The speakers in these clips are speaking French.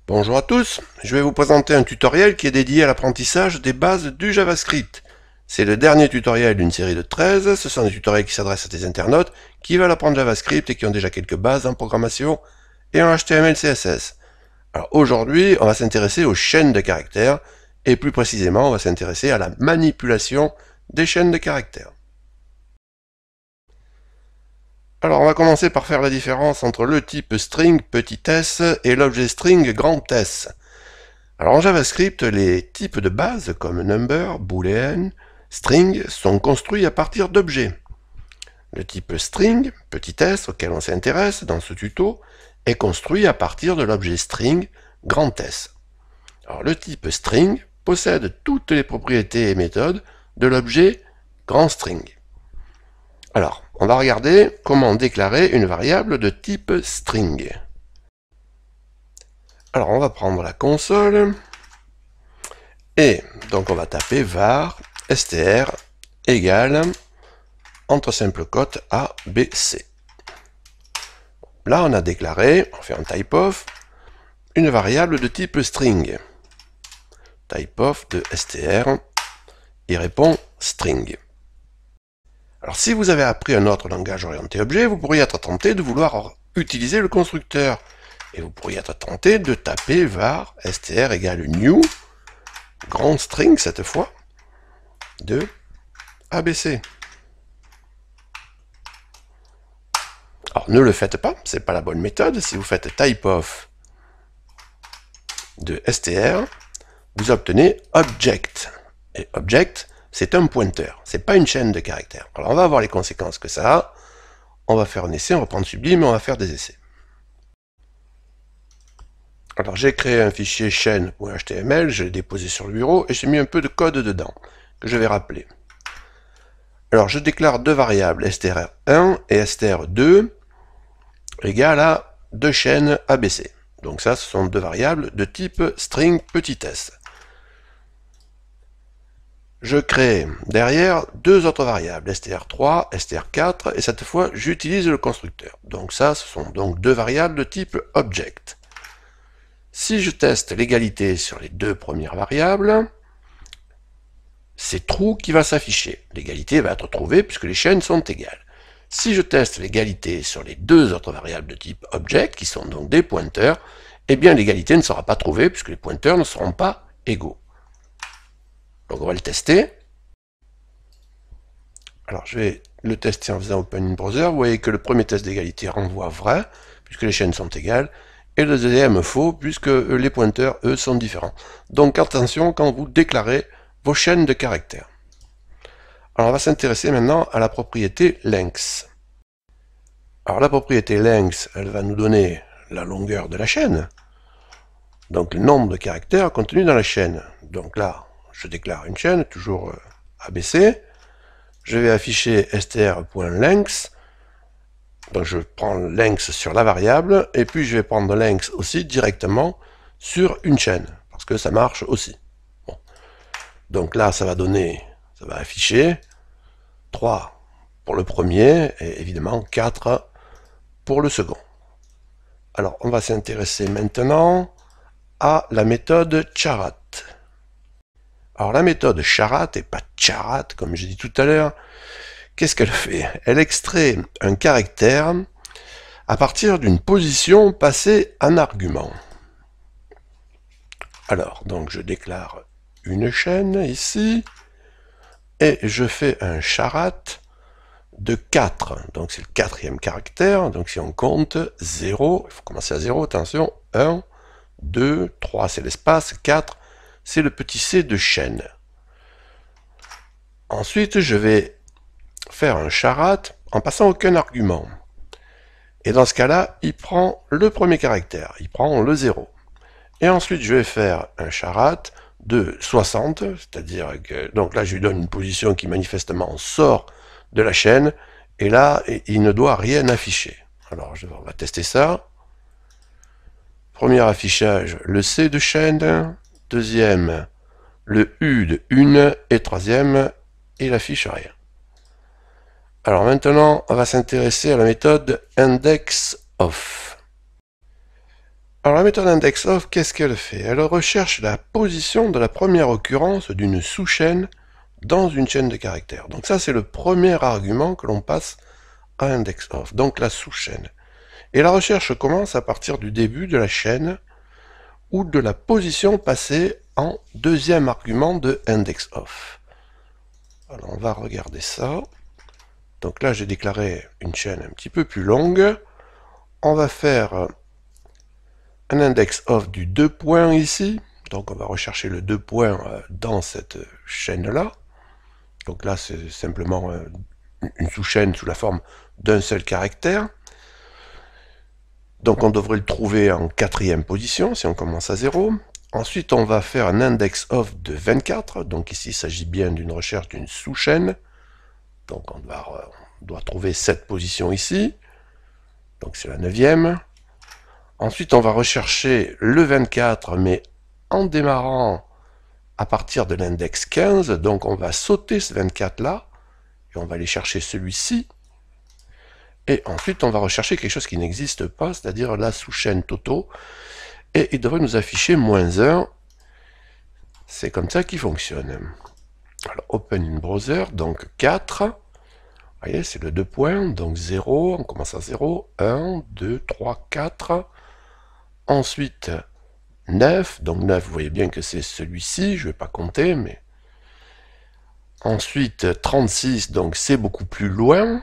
Bonjour à tous, je vais vous présenter un tutoriel qui est dédié à l'apprentissage des bases du JavaScript. C'est le dernier tutoriel d'une série de 13, ce sont des tutoriels qui s'adressent à des internautes qui veulent apprendre JavaScript et qui ont déjà quelques bases en programmation et en HTML, CSS. Alors aujourd'hui, on va s'intéresser aux chaînes de caractères, et plus précisément, on va s'intéresser à la manipulation des chaînes de caractères. Alors on va commencer par faire la différence entre le type string petit s et l'objet string grand S. Alors en JavaScript, les types de base comme number, boolean, string sont construits à partir d'objets. Le type string, petit s, auquel on s'intéresse dans ce tuto, est construit à partir de l'objet string, grand S. Alors le type string possède toutes les propriétés et méthodes de l'objet grand string. Alors, on va regarder comment déclarer une variable de type string. Alors, on va prendre la console, et donc on va taper var str égale entre simple cote A, B, C. Là, on a déclaré, on fait un typeof, une variable de type string. Typeof de str, il répond string. Alors si vous avez appris un autre langage orienté objet, vous pourriez être tenté de vouloir utiliser le constructeur. Et vous pourriez être tenté de taper var str égale new, grand string cette fois, de ABC. Alors ne le faites pas, c'est pas la bonne méthode. Si vous faites typeof de str, vous obtenez object. Et object, c'est un pointeur, c'est pas une chaîne de caractères. Alors on va voir les conséquences que ça a. On va faire un essai, on va prendre Sublime et on va faire des essais. Alors j'ai créé un fichier chaîne.html, je l'ai déposé sur le bureau et j'ai mis un peu de code dedans, que je vais rappeler. Alors je déclare deux variables, str1 et str2, égale à deux chaînes ABC. Donc ça, ce sont deux variables de type string petit s. Je crée derrière deux autres variables, str3, str4, et cette fois, j'utilise le constructeur. Donc ça, ce sont donc deux variables de type object. Si je teste l'égalité sur les deux premières variables, c'est true qui va s'afficher. L'égalité va être trouvée puisque les chaînes sont égales. Si je teste l'égalité sur les deux autres variables de type object, qui sont donc des pointeurs, eh bien l'égalité ne sera pas trouvée puisque les pointeurs ne seront pas égaux. Donc on va le tester. Alors je vais le tester en faisant Open in Browser. Vous voyez que le premier test d'égalité renvoie vrai, puisque les chaînes sont égales, et le deuxième faux, puisque les pointeurs, eux, sont différents. Donc attention quand vous déclarez vos chaînes de caractères. Alors on va s'intéresser maintenant à la propriété length. Alors la propriété length, elle va nous donner la longueur de la chaîne, donc le nombre de caractères contenus dans la chaîne. Donc là, je déclare une chaîne, toujours ABC. Je vais afficher str.length. Donc je prends length sur la variable, et puis je vais prendre length aussi directement sur une chaîne, parce que ça marche aussi. Bon. Donc là, ça va afficher 3 pour le premier, et évidemment 4 pour le second. Alors on va s'intéresser maintenant à la méthode charat. Alors la méthode charat, et pas charat comme j'ai dit tout à l'heure, qu'est-ce qu'elle fait? Elle extrait un caractère à partir d'une position passée en argument. Alors, donc je déclare une chaîne ici, et je fais un charat de 4. Donc c'est le quatrième caractère, donc si on compte 0, il faut commencer à 0, attention, 1, 2, 3 c'est l'espace, 4 c'est le petit c de chaîne. Ensuite, je vais faire un charat en passant aucun argument. Et dans ce cas-là, il prend le premier caractère, il prend le 0. Et ensuite, je vais faire un charat de 60, c'est-à-dire que, donc là, je lui donne une position qui manifestement sort de la chaîne, et là, il ne doit rien afficher. Alors, on va tester ça. Premier affichage, le C de chaîne, deuxième, le U de une, et troisième, il affiche rien. Alors maintenant, on va s'intéresser à la méthode indexOf. Alors la méthode indexOf, qu'est-ce qu'elle fait? Elle recherche la position de la première occurrence d'une sous-chaîne dans une chaîne de caractères. Donc ça, c'est le premier argument que l'on passe à indexOf, donc la sous-chaîne. Et la recherche commence à partir du début de la chaîne ou de la position passée en deuxième argument de indexOf. Alors on va regarder ça. Donc là, j'ai déclaré une chaîne un petit peu plus longue. On va faire un indexOf du 2 points ici. Donc on va rechercher le 2 points dans cette chaîne-là. Donc là, c'est simplement une sous-chaîne sous la forme d'un seul caractère. Donc on devrait le trouver en quatrième position si on commence à 0. Ensuite, on va faire un indexOf de 24. Donc ici, il s'agit bien d'une recherche d'une sous-chaîne. Donc on doit trouver cette position ici. Donc c'est la 9e. Ensuite, on va rechercher le 24, mais en démarrant à partir de l'index 15. Donc on va sauter ce 24-là, et on va aller chercher celui-ci. Et ensuite, on va rechercher quelque chose qui n'existe pas, c'est-à-dire la sous-chaîne Toto. Et il devrait nous afficher -1. C'est comme ça qu'il fonctionne. Alors, Open in Browser, donc 4. Vous voyez, c'est le 2 points, donc 0, on commence à 0, 1, 2, 3, 4. Ensuite, 9, donc 9, vous voyez bien que c'est celui-ci, je ne vais pas compter, mais... Ensuite, 36, donc c'est beaucoup plus loin,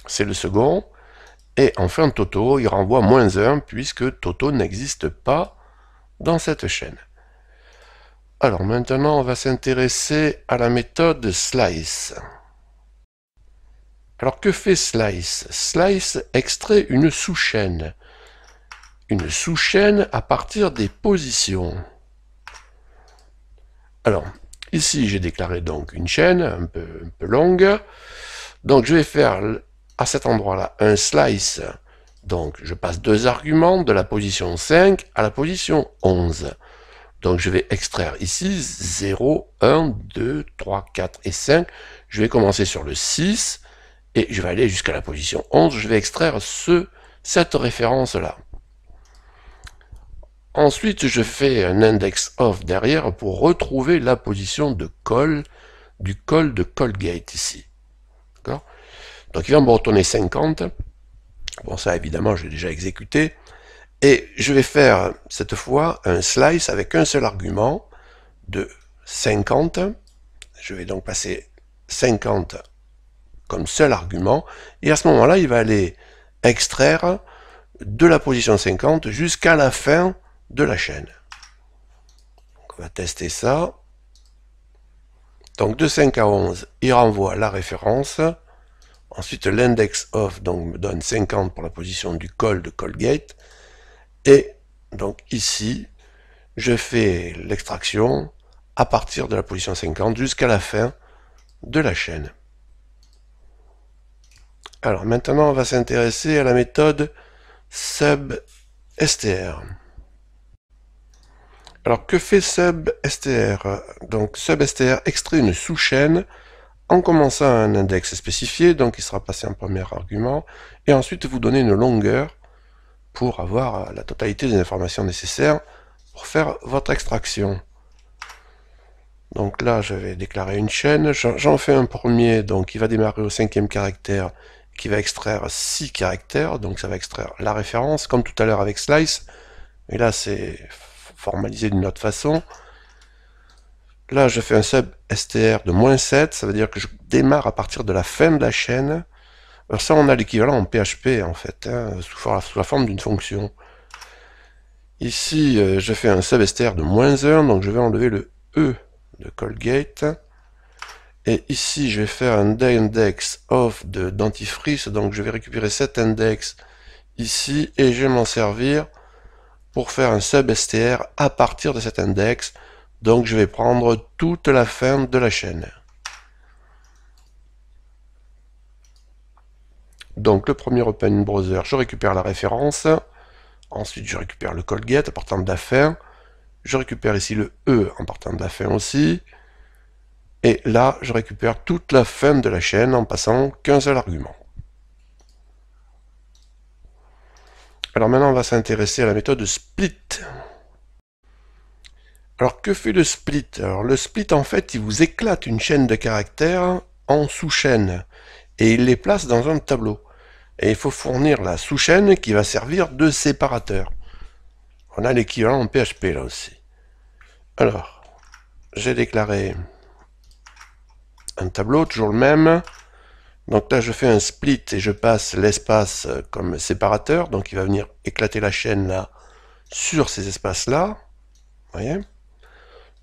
c'est le second. Et enfin, Toto, il renvoie -1, puisque Toto n'existe pas dans cette chaîne. Alors maintenant, on va s'intéresser à la méthode slice. Alors que fait slice? Slice extrait une sous-chaîne. Une sous-chaîne à partir des positions. Alors, ici j'ai déclaré donc une chaîne un peu longue. Donc je vais faire à cet endroit-là un slice. Donc je passe 2 arguments de la position 5 à la position 11. Donc je vais extraire ici 0, 1, 2, 3, 4 et 5. Je vais commencer sur le 6 et je vais aller jusqu'à la position 11. Je vais extraire cette référence-là. Ensuite, je fais un indexOf derrière pour retrouver la position de call du call de Colgate ici. D'accord? Donc il va me retourner 50. Bon, ça évidemment, je l'ai déjà exécuté. Et je vais faire cette fois un slice avec un seul argument de 50. Je vais donc passer 50 comme seul argument. Et à ce moment-là, il va aller extraire de la position 50 jusqu'à la fin de la chaîne. Donc on va tester ça. Donc de 5 à 11, il renvoie la référence. Ensuite, l'indexOf me donne 50 pour la position du call de Colgate. Et donc ici, je fais l'extraction à partir de la position 50 jusqu'à la fin de la chaîne. Alors maintenant, on va s'intéresser à la méthode substr. Alors que fait substr? Donc substr extrait une sous-chaîne en commençant à un index spécifié, donc il sera passé en premier argument, et ensuite vous donner une longueur pour avoir la totalité des informations nécessaires pour faire votre extraction. Donc là, je vais déclarer une chaîne, j'en fais un premier, donc il va démarrer au 5e caractère, qui va extraire 6 caractères, donc ça va extraire la référence, comme tout à l'heure avec slice, et là c'est formalisé d'une autre façon. Là, je fais un substr de -7, ça veut dire que je démarre à partir de la fin de la chaîne. Alors ça, on a l'équivalent en PHP, en fait, sous la forme d'une fonction. Ici, je fais un substr de -1, donc je vais enlever le E de Colgate. Et ici, je vais faire un indexOf de dentifrice, donc je vais récupérer cet index ici, et je vais m'en servir pour faire un substr à partir de cet index. Donc je vais prendre toute la fin de la chaîne. Donc le premier Open Browser, je récupère la référence. Ensuite je récupère le Colgate en partant de la fin. Je récupère ici le E en partant de la fin aussi. Et là, je récupère toute la fin de la chaîne en passant qu'un seul argument. Alors maintenant, on va s'intéresser à la méthode split. Alors que fait le split? Alors le split, en fait, il vous éclate une chaîne de caractères en sous-chaînes et il les place dans un tableau. Et il faut fournir la sous-chaîne qui va servir de séparateur. On a l'équivalent en PHP là aussi. Alors, j'ai déclaré un tableau, toujours le même. Donc là, je fais un split et je passe l'espace comme séparateur. Donc il va venir éclater la chaîne là sur ces espaces-là. Vous voyez?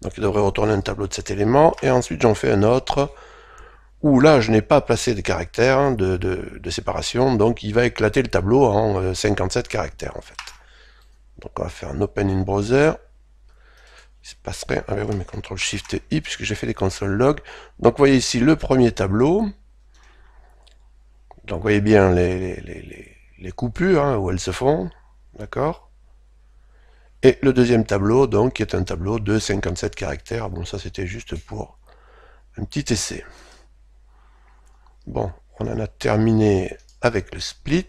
Donc il devrait retourner un tableau de cet élément. Et ensuite, j'en fais un autre où là, je n'ai pas placé de caractères de séparation. Donc il va éclater le tableau en 57 caractères en fait. Donc on va faire un Open in Browser. Il se passerait, ah oui, mais CTRL-SHIFT-I puisque j'ai fait des console log. Donc vous voyez ici le premier tableau. Donc vous voyez bien les coupures, hein, où elles se font, d'accord. Et le deuxième tableau, donc, qui est un tableau de 57 caractères. Bon, ça c'était juste pour un petit essai. Bon, on en a terminé avec le split.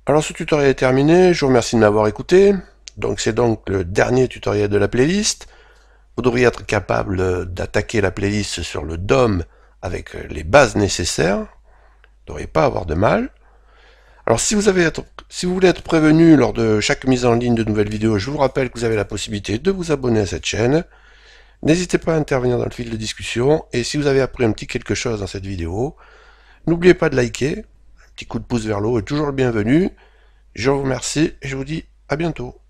Alors ce tutoriel est terminé, je vous remercie de m'avoir écouté. Donc c'est donc le dernier tutoriel de la playlist. Vous devriez être capable d'attaquer la playlist sur le DOM avec les bases nécessaires. Vous ne devriez pas avoir de mal. Alors si vous voulez être prévenu lors de chaque mise en ligne de nouvelles vidéos, je vous rappelle que vous avez la possibilité de vous abonner à cette chaîne. N'hésitez pas à intervenir dans le fil de discussion, et si vous avez appris un petit quelque chose dans cette vidéo, n'oubliez pas de liker, un petit coup de pouce vers le haut est toujours le bienvenu. Je vous remercie et je vous dis à bientôt.